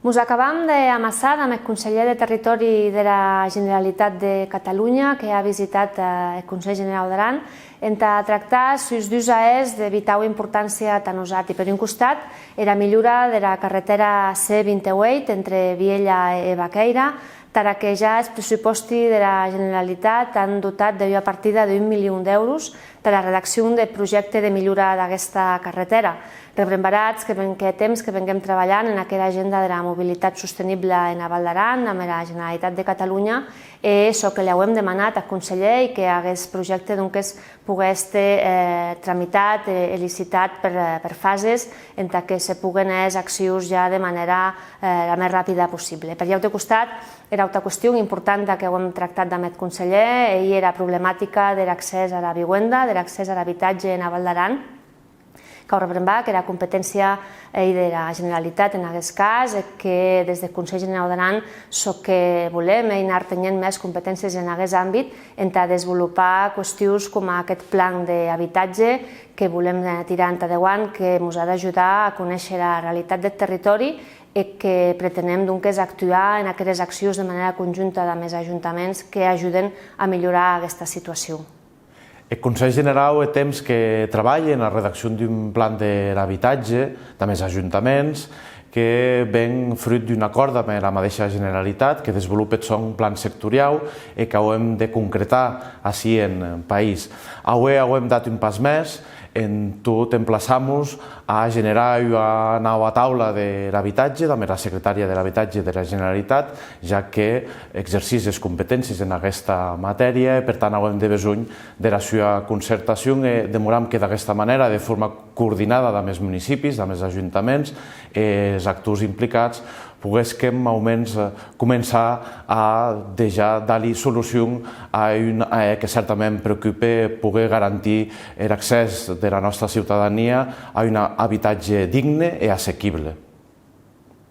Mos acabam d'amassar amb el conseller de Territori de la Generalitat de Catalunya, que ha visitat el Consell Generau d'Aran, en tractar sus dus aers de vital importància a nosaltres. Per un costat, la millora de la carretera C28 entre Viella i Baqueira, tara que ja els pressupostos de la Generalitat han dotat de partida d'1 milió d'euros per a la redacció del projecte de millora d'aquesta carretera. Rebrembarats que temps que venguem treballant en aquella agenda de la mobilitat sostenible en la Val d'Aran amb la Generalitat de Catalunya, i això que li hem demanat al conseller i que aquest projecte pogués ser tramitat i licitat per fases en què se puguen les accions ja de manera la més ràpida possible. Per l'altre costat, era altra qüestió important que hem tractat amb el conseller i era problemàtica de l'accés a la vivenda, de l'accés a l'habitatge en la Val d'Aran, que que era competència de la Generalitat en aquest cas, que des del Consell Generau d'Aran això que volem anar tenint més competències en aquest àmbit en desenvolupar qüestions com aquest plan d'habitatge que volem tirar endavant, que ens ha d'ajudar a conèixer la realitat del territori i que pretenem actuar en aquestes accions de manera conjunta amb els ajuntaments que ajuden a millorar aquesta situació. El Consell Generau té temps que treballa en la redacció d'un plan d'habitatge amb els ajuntaments que ven fruit d'un acord amb la mateixa Generalitat que desenvolupa un plan sectorial i que hem de concretar així en el país. Avui hem dat un pas més en tot emplaçar-nos a generar una nova taula de l'habitatge amb la secretària de l'Habitatge de la Generalitat, ja que exerceix les competències en aquesta matèria i per tant hem de besoin de la seva concertació i demorem que d'aquesta manera, de forma coordinada amb els municipis, amb els ajuntaments, els actors implicats, poguéssim almenys començar a dar-li solució que certament preocupa poder garantir l'accés de la nostra ciutadania a un habitatge digne i assequible.